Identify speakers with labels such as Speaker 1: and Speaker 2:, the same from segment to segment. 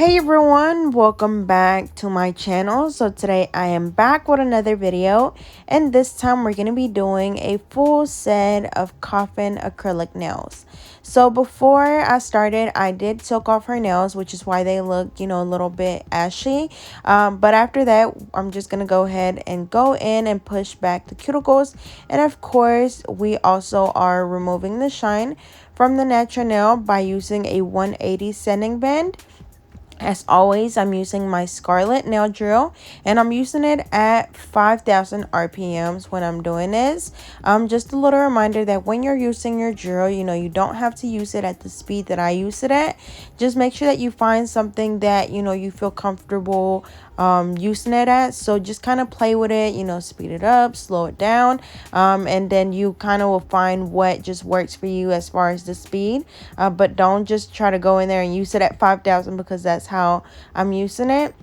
Speaker 1: Hey everyone, welcome back to my channel. So today I am back with another video, and this time we're going to be doing a full set of Coffin acrylic nails. So before I started, I did soak off her nails, which is why they look, a little bit ashy. But after that, I'm just going to go ahead and go in and push back the cuticles. And of course, we also are removing the shine from the natural nail by using a 180 sanding band. As always, I'm using my Scarlet nail drill, and I'm using it at 5,000 RPMs when I'm doing this. Just a little reminder that when you're using your drill, you don't have to use it at the speed that I use it at. Just make sure that you find something that, you feel comfortable using it at. So just kind of play with it, speed it up, slow it down, and then you kind of will find what just works for you as far as the speed. But don't just try to go in there and use it at 5,000 because that's how I'm using it.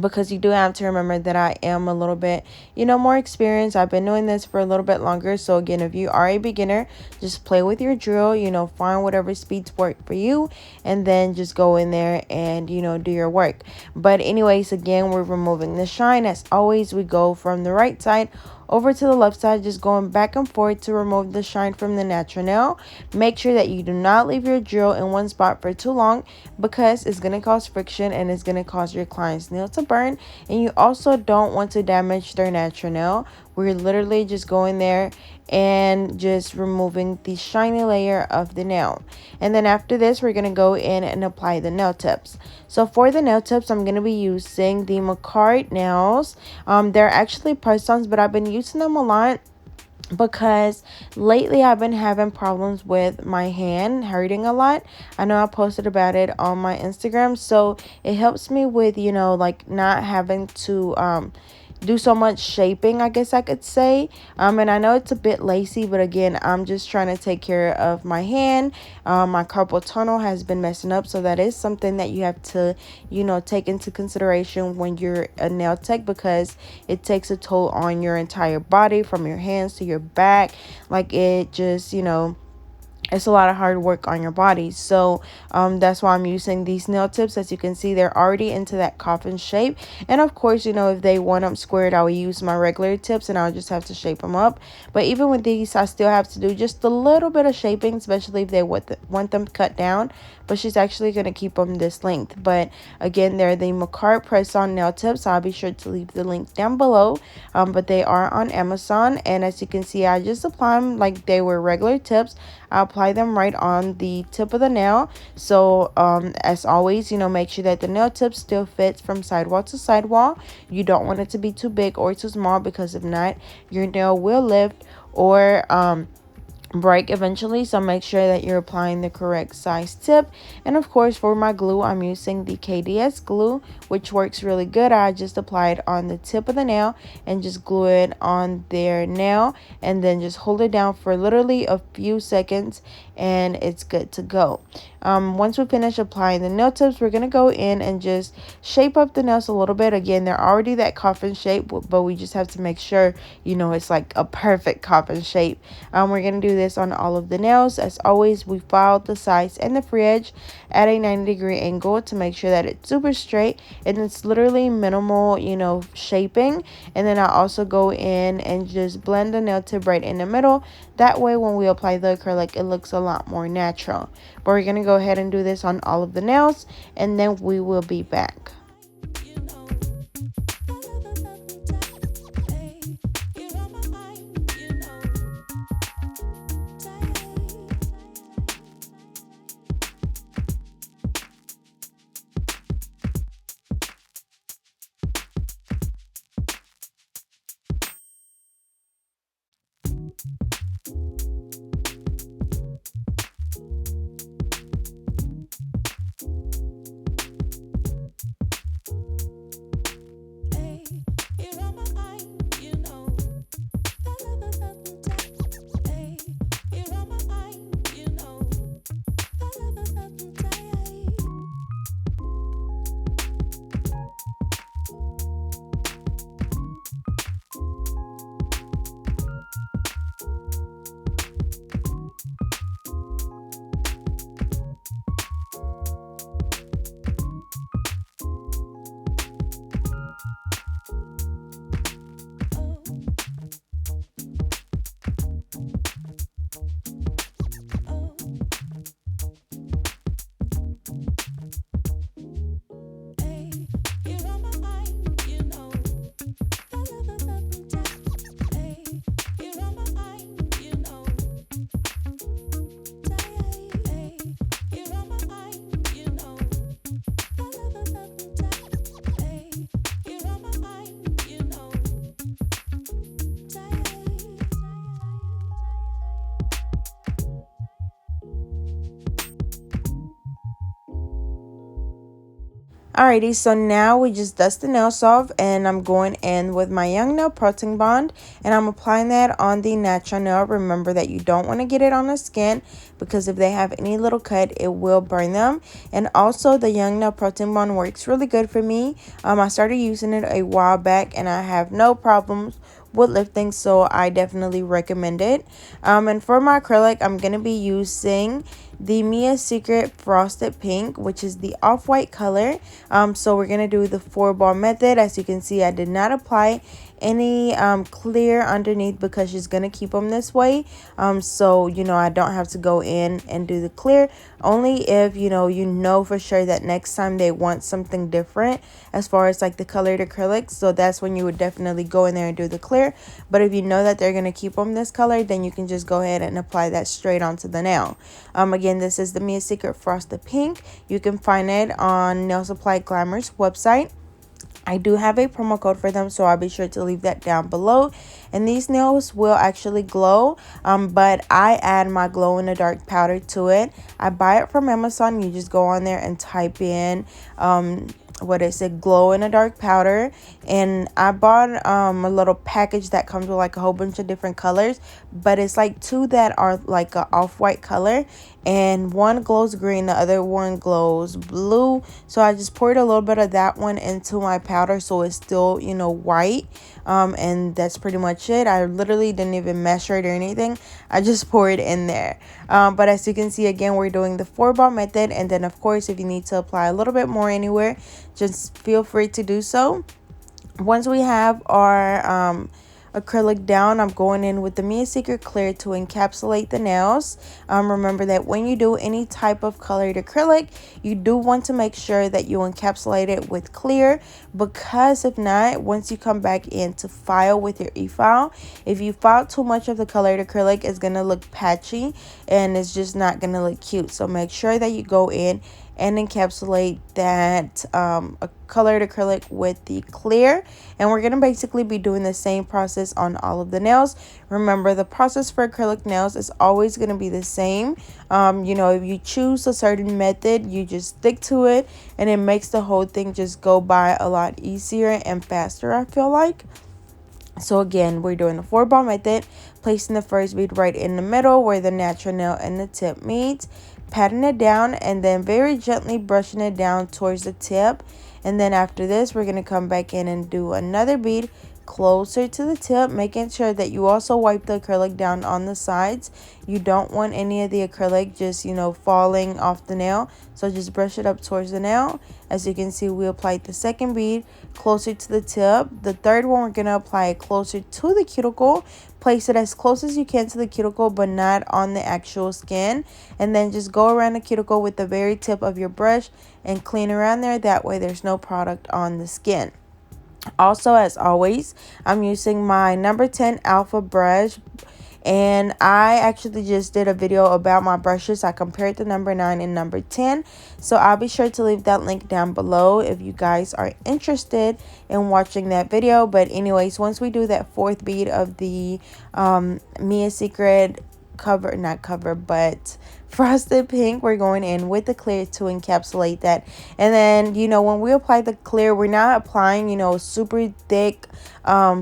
Speaker 1: Because you do have to remember that I am a little bit, more experienced. I've been doing this for a little bit longer. So again, if you are a beginner, just play with your drill, find whatever speeds work for you, and then just go in there and, do your work. But anyways, again, we're removing the shine. As always, we go from the right side over to the left side, just going back and forth to remove the shine from the natural nail. Make sure that you do not leave your drill in one spot for too long, because it's going to cause friction and it's going to cause your client's nail to burn. And you also don't want to damage their natural nail. We're literally just going there and just removing the shiny layer of the nail. And then after this, we're going to go in and apply the nail tips. So for the nail tips, I'm going to be using the Acrylic nails. They're actually press-ons, but I've been using them a lot because lately I've been having problems with my hand hurting a lot. I know I posted about it on my Instagram, so it helps me with, like not having to do so much shaping, I guess I could say. And I know it's a bit lacy, but again, I'm just trying to take care of my hand. My carpal tunnel has been messing up, so that is something that you have to, take into consideration when you're a nail tech, because it takes a toll on your entire body, from your hands to your back. Like, it just, it's a lot of hard work on your body. So that's why I'm using these nail tips. As you can see, they're already into that coffin shape. And of course, if they want them squared, I will use my regular tips and I'll just have to shape them up. But even with these, I still have to do just a little bit of shaping, especially if they want them cut down. But she's actually going to keep them this length. But again, they're the Macart press-on nail tips. I'll be sure to leave the link down below. But they are on Amazon. And as you can see, I just apply them like they were regular tips. I apply them right on the tip of the nail. So as always, make sure that the nail tip still fits from sidewall to sidewall. You don't want it to be too big or too small, because if not, your nail will lift or break eventually. So make sure that you're applying the correct size tip. And of course, for my glue, I'm using the KDS glue, which works really good. I just apply it on the tip of the nail and just glue it on their nail, and then just hold it down for literally a few seconds, and it's good to go. Once we finish applying the nail tips, we're going to go in and just shape up the nails a little bit. Again, they're already that coffin shape, but we just have to make sure, it's like a perfect coffin shape. We're going to do this on all of the nails. As always, we file the sides and the free edge at a 90-degree angle to make sure that it's super straight, and it's literally minimal, shaping. And then I also go in and just blend the nail tip right in the middle. That way, when we apply the acrylic, it looks a lot more natural. But we're going to go ahead and do this on all of the nails, and then we will be back. Alrighty, so now we just dust the nails off, and I'm going in with my Young Nail Protein Bond, and I'm applying that on the natural nail. Remember that you don't want to get it on the skin, because if they have any little cut, it will burn them. And also the Young Nail Protein Bond works really good for me. I started using it a while back, and I have no problems with lifting, so I definitely recommend it. And for my acrylic, I'm gonna be using the Mia Secret Frosted Pink, which is the off-white color. So we're gonna do the 4-ball method. As you can see, I did not apply any clear underneath because she's gonna keep them this way. So you know, I don't have to go in and do the clear, only if you know for sure that next time they want something different as far as like the colored acrylics. So that's when you would definitely go in there and do the clear. But if you know that they're gonna keep them this color, then you can just go ahead and apply that straight onto the nail. Again, this is the Mia Secret Frosted Pink. You can find it on Nail Supply Glamour's website. I do have a promo code for them, so I'll be sure to leave that down below. And these nails will actually glow, but I add my glow in the dark powder to it. I buy it from Amazon. You just go on there and type in what is it, glow in the dark powder, and I bought a little package that comes with like a whole bunch of different colors, but it's like 2 that are like a off-white color, and one glows green, the other one glows blue. So I just poured a little bit of that one into my powder, so it's still white. And that's pretty much it. I literally didn't even measure it or anything. I just poured it in there. But as you can see, again, we're doing the 4-ball method, and then of course if you need to apply a little bit more anywhere, just feel free to do so. Once we have our acrylic down, I'm going in with the Mia Secret Clear to encapsulate the nails. Remember that when you do any type of colored acrylic, you do want to make sure that you encapsulate it with clear, because if not, once you come back in to file with your e-file, if you file too much of the colored acrylic, it's going to look patchy and it's just not going to look cute. So make sure that you go in and encapsulate that colored acrylic with the clear. And we're going to basically be doing the same process on all of the nails. Remember, the process for acrylic nails is always going to be the same. If you choose a certain method, you just stick to it, and it makes the whole thing just go by a lot easier and faster, I feel like. So again, we're doing the 4-ball method, placing the first bead right in the middle where the natural nail and the tip meet, patting it down, and then very gently brushing it down towards the tip. And then after this, we're going to come back in and do another bead closer to the tip, making sure that you also wipe the acrylic down on the sides. You don't want any of the acrylic just falling off the nail, so just brush it up towards the nail. As you can see, we applied the second bead closer to the tip. The third one, we're going to apply it closer to the cuticle. Place it as close as you can to the cuticle, but not on the actual skin. And then just go around the cuticle with the very tip of your brush and clean around there. That way there's no product on the skin. Also, as always, I'm using my number 10 Alpha brush, and I actually just did a video about my brushes. I compared the number 9 and number 10, so I'll be sure to leave that link down below if you guys are interested in watching that video. But anyways, once we do that 4th bead of the Mia Secret Frosted Pink, we're going in with the clear to encapsulate that. And then when we apply the clear, we're not applying super thick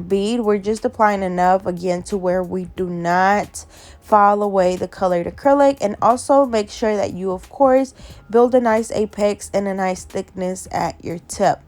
Speaker 1: bead. We're just applying enough, again, to where we do not file away the colored acrylic. And also make sure that you, of course, build a nice apex and a nice thickness at your tip.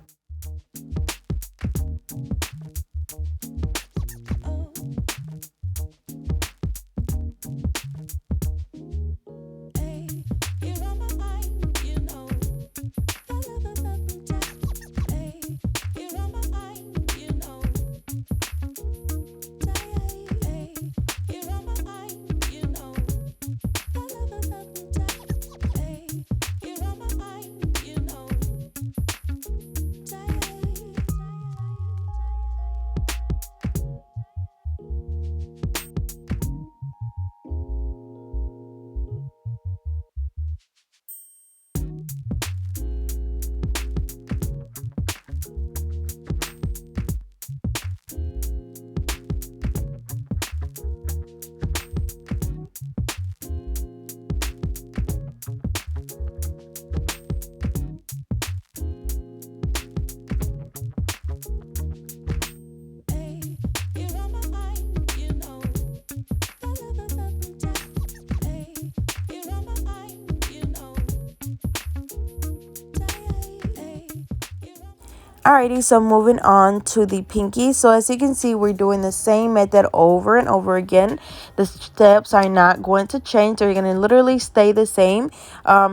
Speaker 1: Alrighty, so moving on to the pinky. So as you can see, we're doing the same method over and over again. The steps are not going to change. They're going to literally stay the same.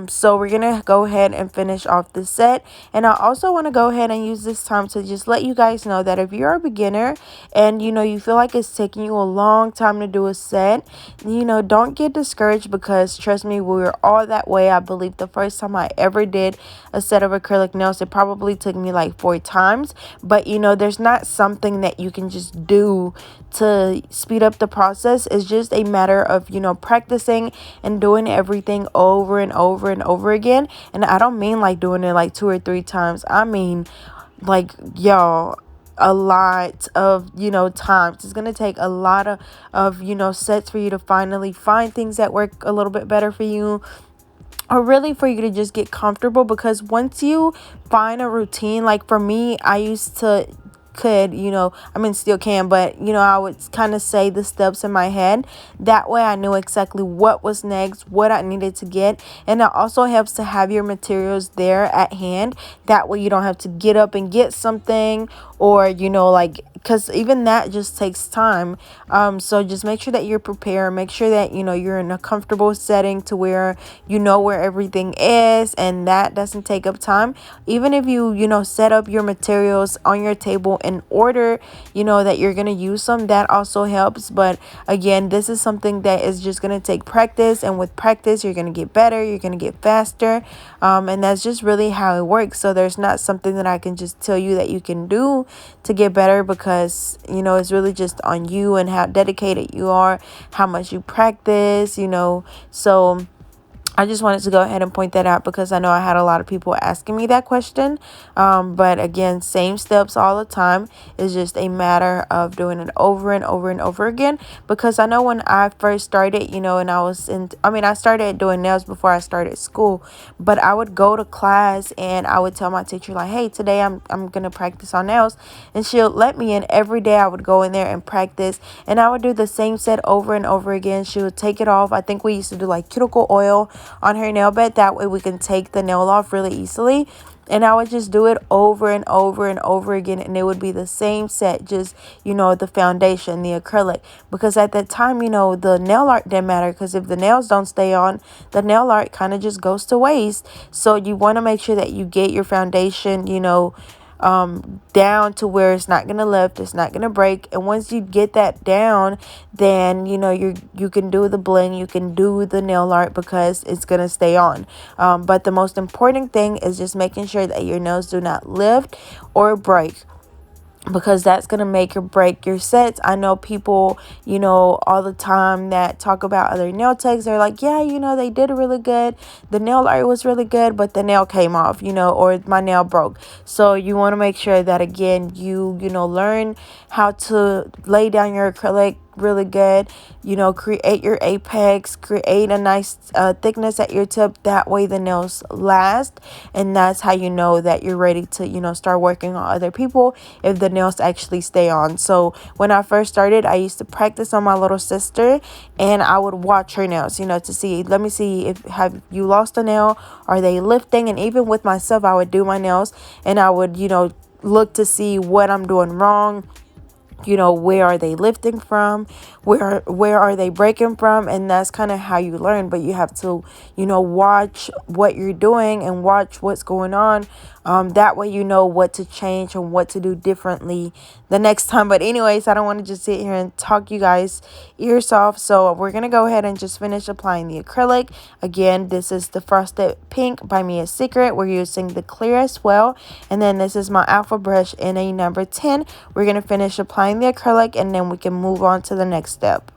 Speaker 1: So we're going to go ahead and finish off the set. And I also want to go ahead and use this time to just let you guys know that if you're a beginner and, you feel like it's taking you a long time to do a set, don't get discouraged, because trust me, we were all that way. I believe the first time I ever did a set of acrylic nails, it probably took me like 4 times. But there's not something that you can just do to speed up the process. It's just a matter of practicing and doing everything over and over and over again. And I don't mean like doing it like 2 or 3 times. I mean, like, y'all, a lot of times. It's gonna take a lot of sets for you to finally find things that work a little bit better for you, or really for you to just get comfortable. Because once you find a routine, like for me, I used to still can, but I would kind of say the steps in my head. That way I knew exactly what was next, what I needed to get. And it also helps to have your materials there at hand. That way you don't have to get up and get something, or because even that just takes time. So just make sure that you're prepared. Make sure that you're in a comfortable setting to where where everything is, and that doesn't take up time. Even if you set up your materials on your table in order that you're going to use them, that also helps. But again, this is something that is just going to take practice, and with practice you're going to get better, you're going to get faster, and that's just really how it works. So there's not something that I can just tell you that you can do to get better, because it's really just on you and how dedicated you are, how much you practice. So I just wanted to go ahead and point that out, because I know I had a lot of people asking me that question. But again, same steps all the time. It's just a matter of doing it over and over and over again. Because I know when I first started, and I started doing nails before I started school. But I would go to class and I would tell my teacher, like, hey, today I'm going to practice on nails. And she'll let me in every day. I would go in there and practice. And I would do the same set over and over again. She would take it off. I think we used to do like cuticle oil on her nail bed. That way we can take the nail off really easily. And I would just do it over and over and over again, and it would be the same set, just the foundation, the acrylic. Because at that time, the nail art didn't matter, because if the nails don't stay on, the nail art kind of just goes to waste. So you want to make sure that you get your foundation down to where it's not gonna lift, it's not gonna break. And once you get that down, then you can do the bling, you can do the nail art, because it's gonna stay on. But the most important thing is just making sure that your nails do not lift or break, because that's going to make or break your sets. I know people, all the time that talk about other nail techs. They're like, yeah, they did really good. The nail art was really good, but the nail came off, or my nail broke. So you want to make sure that, again, you learn how to lay down your acrylic really good, create your apex, create a nice thickness at your tip. That way the nails last, and that's how you know that you're ready to start working on other people, if the nails actually stay on. So when I first started, I used to practice on my little sister, and I would watch her nails to see, let me see, if have you lost a nail, are they lifting? And even with myself, I would do my nails, and I would look to see what I'm doing wrong. Where are they lifting from? Where are they breaking from? And that's kind of how you learn. But you have to, watch what you're doing and watch what's going on. That way you know what to change and what to do differently the next time. But anyways, I don't want to just sit here and talk you guys ears off. So we're going to go ahead and just finish applying the acrylic. Again, this is the Frosted Pink by Mia's Secret. We're using the clear as well. And then this is my alpha brush in a number 10. We're going to finish applying the acrylic, and then we can move on to the next step.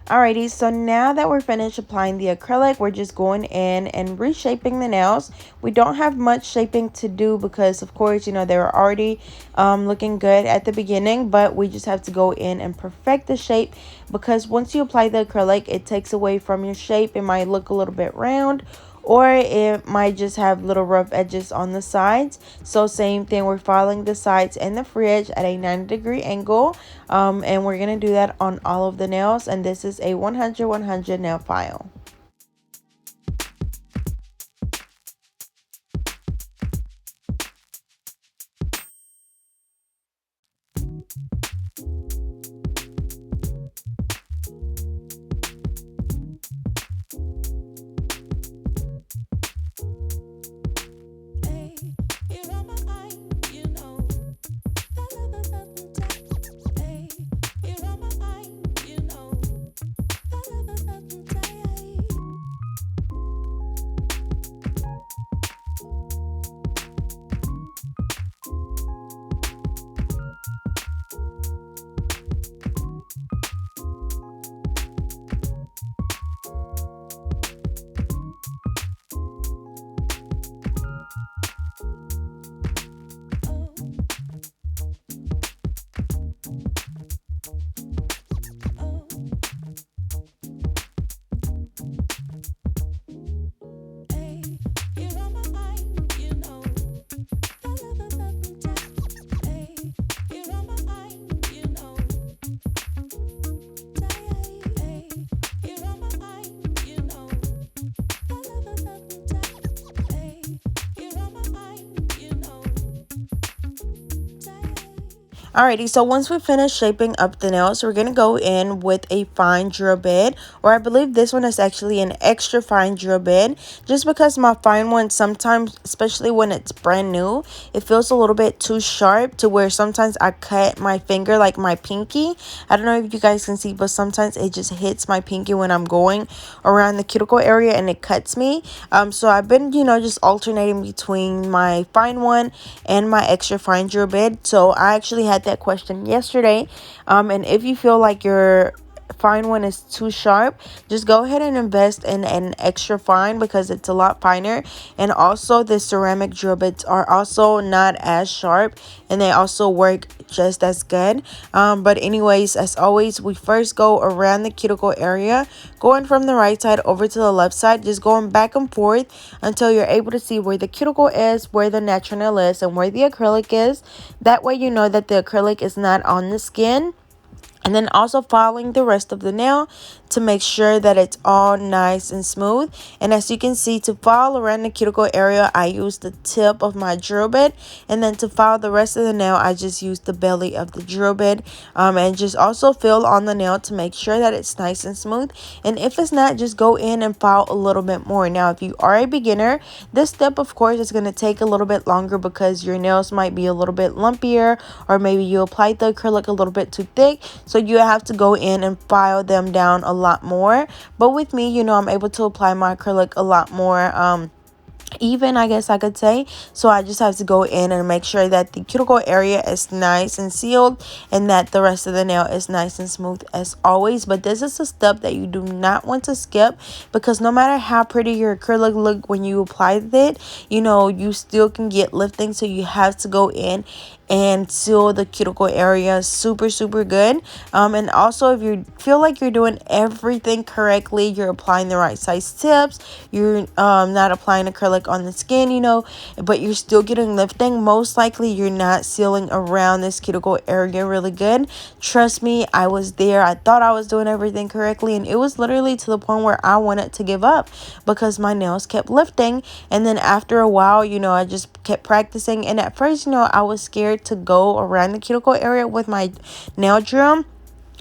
Speaker 1: Alrighty, so now that we're finished applying the acrylic, we're just going in and reshaping the nails. We don't have much shaping to do because, of course, you know, they were already looking good at the beginning, but we just have to go in and perfect the shape because once you apply the acrylic, it takes away from your shape. It might look a little bit round, or it might just have little rough edges on the sides. So same thing, we're filing the sides and the free edge at a 90-degree angle, and we're gonna do that on all of the nails, and this is a 100-100 nail file. Alrighty, so once we finish shaping up the nails, we're going to go in with a fine drill bit, or I believe this one is actually an extra fine drill bit, just because my fine one sometimes, especially when it's brand new, it feels a little bit too sharp to where sometimes I cut my finger, like my pinky. I don't know if you guys can see, but sometimes it just hits my pinky when I'm going around the cuticle area and it cuts me. So I've been, you know, just alternating between my fine one and my extra fine drill bit. So I actually had that question yesterday, and if you feel like your fine one is too sharp, just go ahead and invest in an extra fine because it's a lot finer. And also the ceramic drill bits are also not as sharp, and they also work just as good. But anyways, as always, we first go around the cuticle area, going from the right side over to the left side, just going back and forth until you're able to see where the cuticle is, where the natural nail is, and where the acrylic is. That way you know that the acrylic is not on the skin. And then also following the rest of the nail to make sure that it's all nice and smooth. And as you can see, to file around the cuticle area, I use the tip of my drill bit. And then to file the rest of the nail, I just use the belly of the drill bit. And just also fill on the nail to make sure that it's nice and smooth. And if it's not, just go in and file a little bit more. Now, if you are a beginner, this step, of course, is going to take a little bit longer because your nails might be a little bit lumpier, or maybe you applied the acrylic a little bit too thick. So you have to go in and file them down a lot more. But with me, you know, I'm able to apply my acrylic a lot more even, I guess I could say. So I just have to go in and make sure that the cuticle area is nice and sealed, and that the rest of the nail is nice and smooth as always. But this is a step that you do not want to skip, because no matter how pretty your acrylic look when you apply it, you know, you still can get lifting. So you have to go in and seal the cuticle area super good. And also, if you feel like you're doing everything correctly, you're applying the right size tips, you're not applying acrylic on the skin, you know, but you're still getting lifting, most likely you're not sealing around this cuticle area really good. Trust me, I was there. I thought I was doing everything correctly, and it was literally to the point where I wanted to give up because my nails kept lifting. And then after a while, you know, I just kept practicing, and at first, you know, I was scared to go around the cuticle area with my nail drill.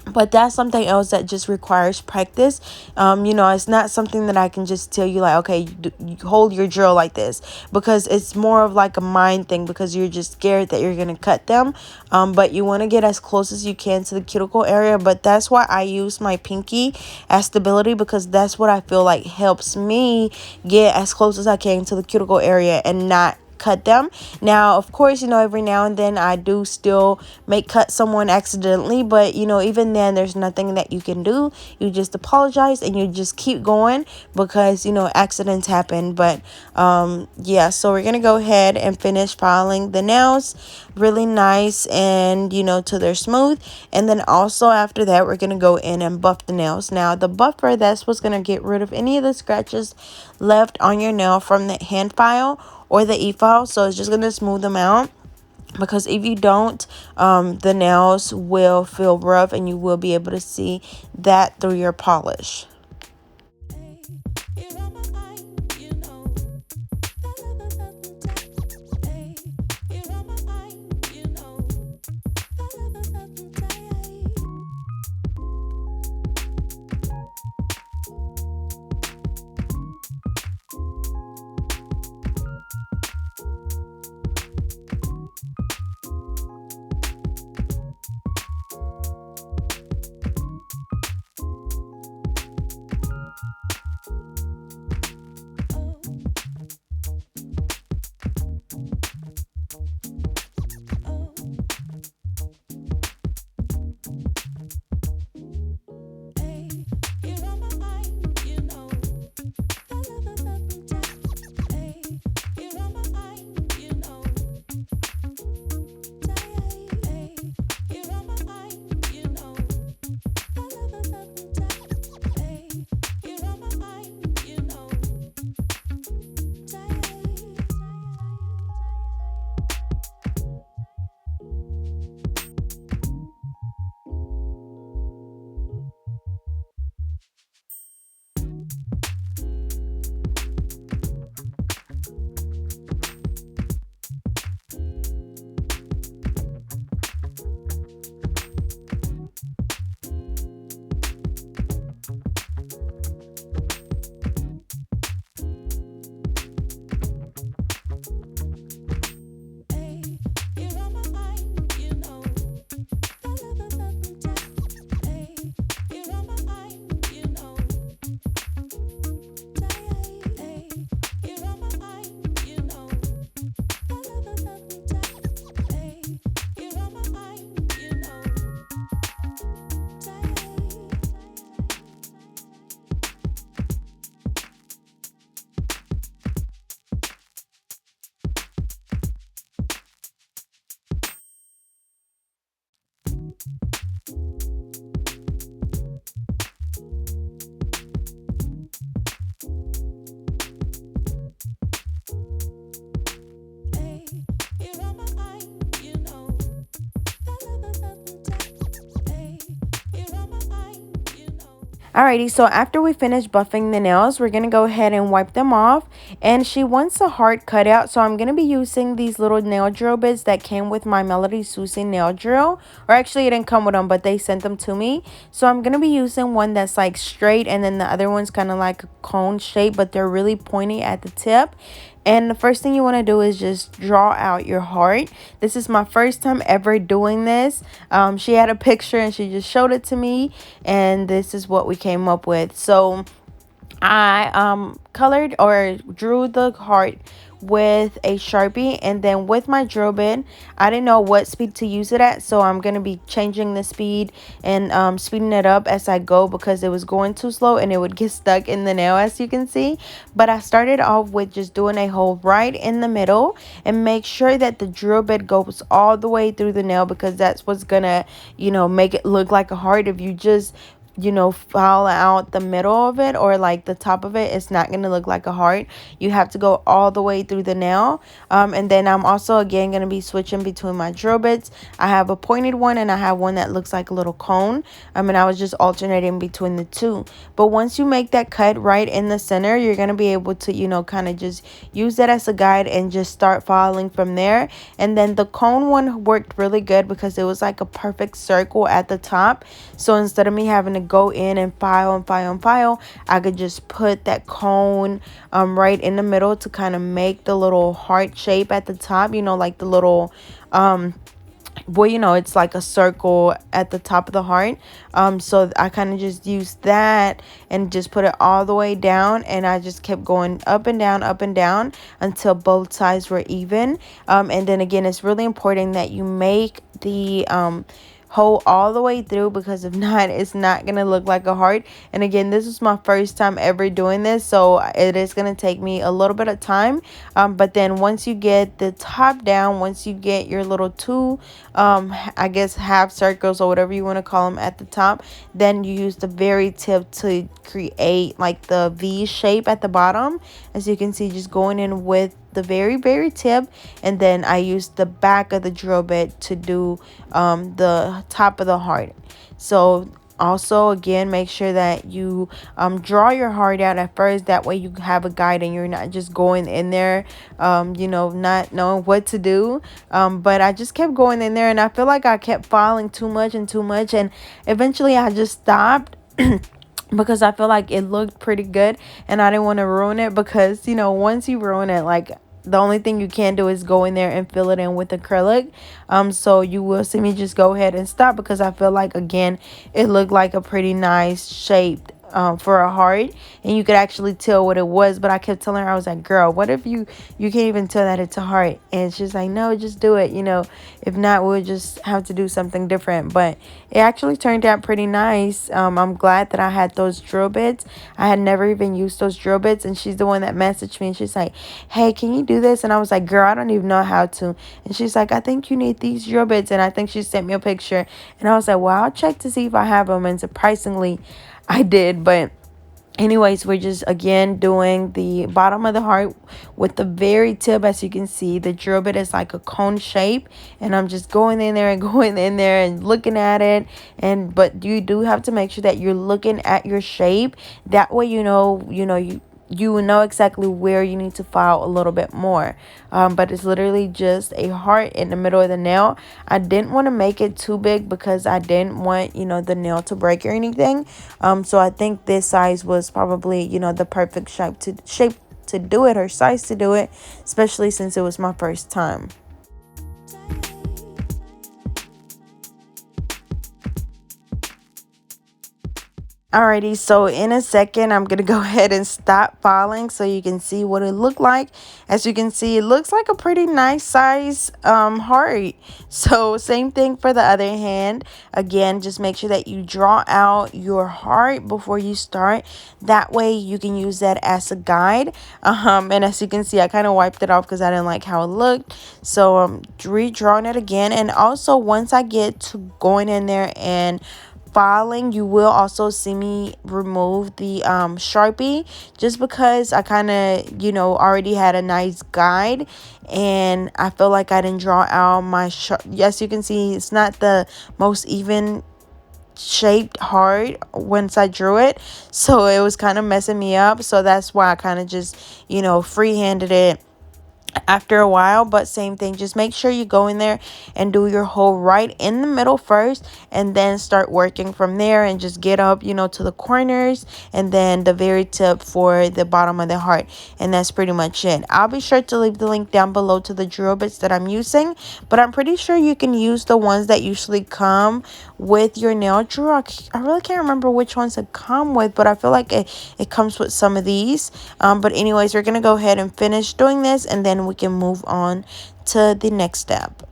Speaker 1: But that's something else that just requires practice. You know, it's not something that I can just tell you like, okay, you hold your drill like this, because it's more of like a mind thing, because you're just scared that you're gonna cut them. But you want to get as close as you can to the cuticle area. But that's why I use my pinky as stability, because that's what I feel like helps me get as close as I can to the cuticle area and not cut them. Now, of course, you know, every now and then I do still make cut someone accidentally, but you know, even then there's nothing that you can do. You just apologize and you just keep going, because you know, accidents happen. But yeah, so we're gonna go ahead and finish filing the nails really nice, and you know, till they're smooth. And then also after that, we're gonna go in and buff the nails. Now the buffer, that's what's gonna get rid of any of the scratches left on your nail from the hand file or the e-file. So it's just gonna smooth them out, because if you don't, the nails will feel rough and you will be able to see that through your polish. Alrighty, so after we finish buffing the nails, we're going to go ahead and wipe them off. And she wants a hard cutout, so I'm going to be using these little nail drill bits that came with my Melody Susie nail drill. Or actually, it didn't come with them, but they sent them to me. So I'm going to be using one that's like straight, and then the other one's kind of like a cone shape, but they're really pointy at the tip. And the first thing you want to do is just draw out your heart. This is my first time ever doing this. She had a picture and she just showed it to me, and this is what we came up with. So I colored or drew the heart with a Sharpie, and then with my drill bit, I didn't know what speed to use it at, so I'm going to be changing the speed and speeding it up as I go, because it was going too slow and it would get stuck in the nail, as you can see. But I started off with just doing a hole right in the middle, and make sure that the drill bit goes all the way through the nail, because that's what's gonna, you know, make it look like a heart. If you just, you know, file out the middle of it or like the top of it, it's not going to look like a heart. You have to go all the way through the nail. And then I'm also again going to be switching between my drill bits. I have a pointed one and I have one that looks like a little cone. And I was just alternating between the two. But once you make that cut right in the center, you're going to be able to, you know, kind of just use that as a guide and just start filing from there. And then the cone one worked really good because it was like a perfect circle at the top. So instead of me having to go in and file and file and file, I could just put that cone right in the middle to kind of make the little heart shape at the top, you know, like the little well, it's like a circle at the top of the heart. So I kind of just used that and just put it all the way down, and I just kept going up and down until both sides were even. And then again, it's really important that you make the hole all the way through, because if not, it's not gonna look like a heart. And again, this is my first time ever doing this, so it is gonna take me a little bit of time. But then once you get the top down, once you get your little two I guess half circles or whatever you want to call them at the top, then you use the very tip to create like the V shape at the bottom, as you can see, just going in with the very tip. And then I use the back of the drill bit to do the top of the heart. So also, again, make sure that you draw your heart out at first. That way you have a guide and you're not just going in there not knowing what to do. But I just kept going in there, and I feel like I kept falling too much, and eventually I just stopped. Because I feel like it looked pretty good, and I didn't want to ruin it, because once you ruin it, like, the only thing you can do is go in there and fill it in with acrylic. So you will see me just go ahead and stop, because I feel like, again, it looked like a pretty nice shape for a heart, and you could actually tell what it was. But I kept telling her, I was like, girl, what if you can't even tell that it's a heart? And she's like, no, just do it. If not, we'll just have to do something different. But it actually turned out pretty nice. I'm glad that I had those drill bits. I had never even used those drill bits, and she's the one that messaged me, and she's like, hey, can you do this? And I was like, girl, I don't even know how to. And she's like, I think you need these drill bits. And I think she sent me a picture, and I was like, well, I'll check to see if I have them. And surprisingly, I did. But anyways, we're just again doing the bottom of the heart with the very tip. As you can see, the drill bit is like a cone shape, and I'm just going in there and going in there and looking at it. But you do have to make sure that you're looking at your shape. That way you will know exactly where you need to file a little bit more. But it's literally just a heart in the middle of the nail. I didn't want to make it too big, because I didn't want the nail to break or anything. So I think this size was probably the perfect shape to do it, or size to do it, especially since it was my first time. Alrighty, so in a second, I'm going to go ahead and stop filing so you can see what it looked like. As you can see, it looks like a pretty nice size heart. So same thing for the other hand. Again, just make sure that you draw out your heart before you start. That way you can use that as a guide. And as you can see, I kind of wiped it off because I didn't like how it looked. So I'm redrawing it again. And also, once I get to going in there and filing, you will also see me remove the Sharpie, just because I kind of already had a nice guide, and I feel like I didn't draw out my yes, you can see it's not the most even shaped heart once I drew it, so it was kind of messing me up. So that's why I kind of just freehanded it after a while. But same thing, just make sure you go in there and do your hole right in the middle first, and then start working from there, and just get up to the corners, and then the very tip for the bottom of the heart. And that's pretty much it. I'll be sure to leave the link down below to the drill bits that I'm using, but I'm pretty sure you can use the ones that usually come with your nail drill. I really can't remember which ones it come with, but I feel like it comes with some of these. But anyways, we're gonna go ahead and finish doing this, and then we can move on to the next step.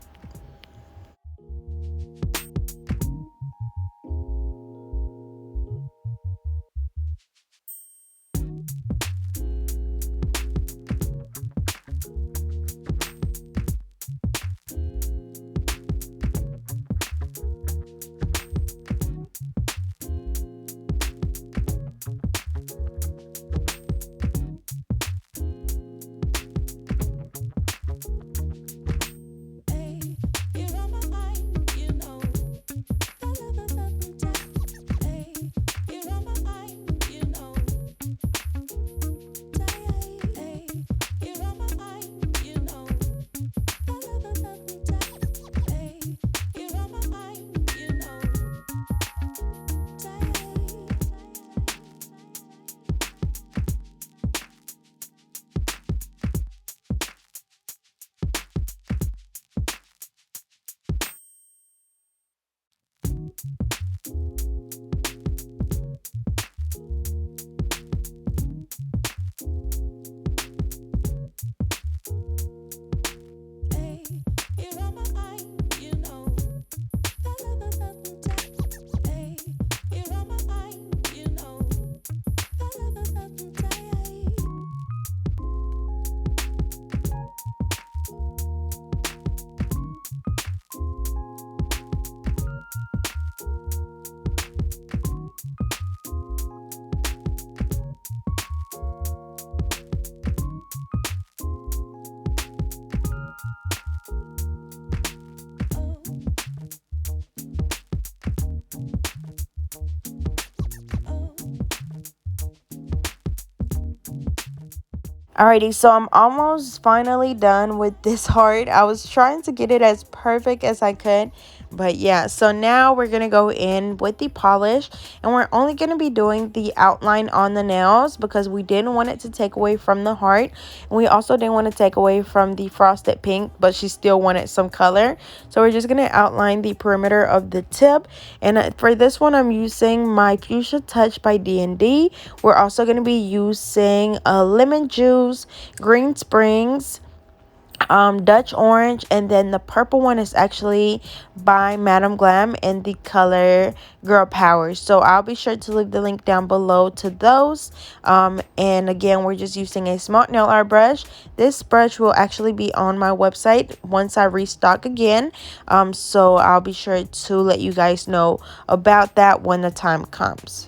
Speaker 1: Alrighty, so I'm almost finally done with this heart. I was trying to get it as perfect as I could, but yeah, so now we're gonna go in with the polish, and we're only gonna be doing the outline on the nails because we didn't want it to take away from the heart, and we also didn't want to take away from the frosted pink, but she still wanted some color. So we're just gonna outline the perimeter of the tip, and for this one I'm using my Fuchsia Touch by D&D. We're also gonna be using lemon juice, green springs, Dutch orange, and then the purple one is actually by Madam Glam in the color Girl Power. So I'll be sure to leave the link down below to those. And again, we're just using a small nail art brush. This brush will actually be on my website once I restock again. So I'll be sure to let you guys know about that when the time comes.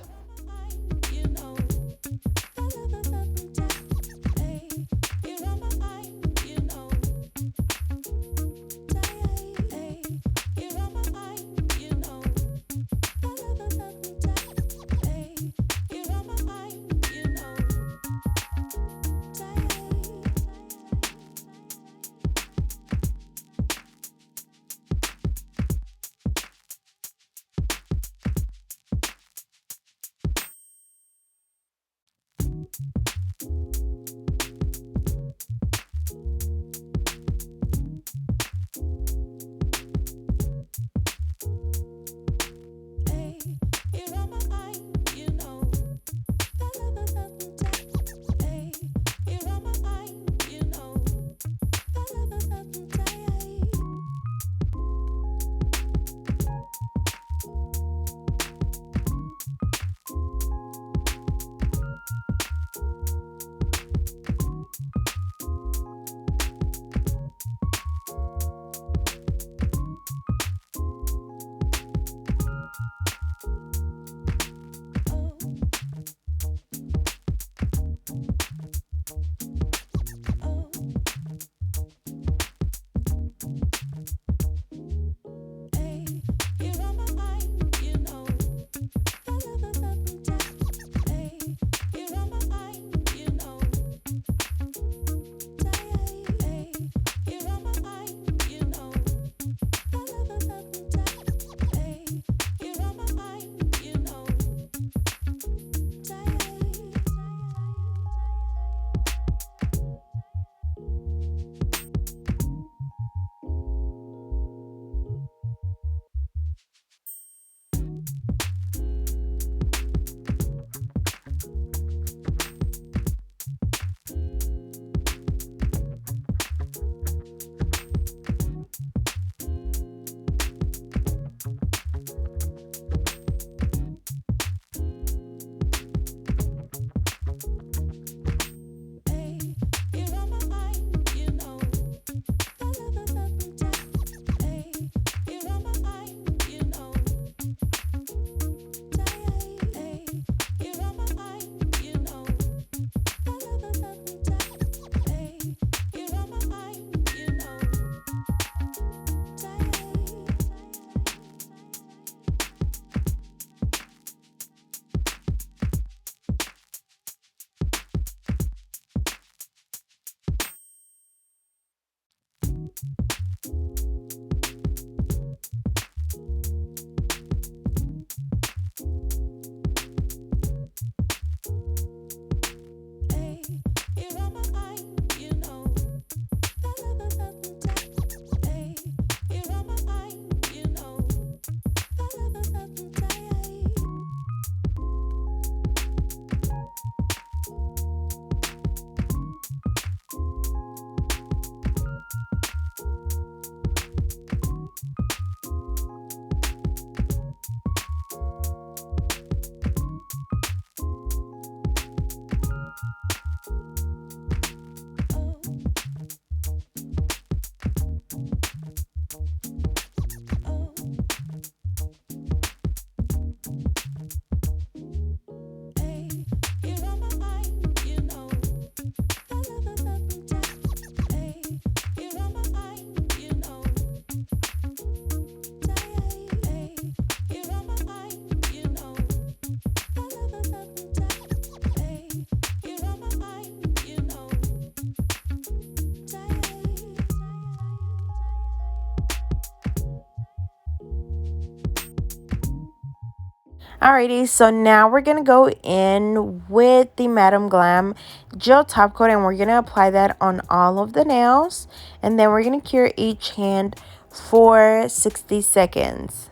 Speaker 1: Alrighty, so now we're going to go in with the Madam Glam gel top coat, and we're going to apply that on all of the nails. And then we're going to cure each hand for 60 seconds.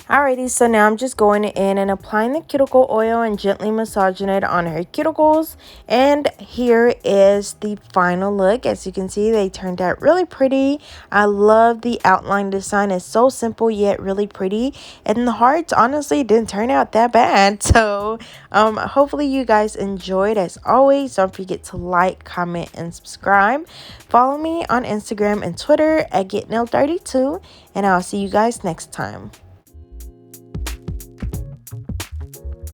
Speaker 1: Alrighty, so now I'm just going in and applying the cuticle oil and gently massaging it on her cuticles. And here is the final look. As you can see, they turned out really pretty. I love the outline design. It's so simple yet really pretty. And the hearts honestly didn't turn out that bad. So hopefully you guys enjoyed. As always, don't forget to like, comment, and subscribe. Follow me on Instagram and Twitter at GetNail32. And I'll see you guys next time.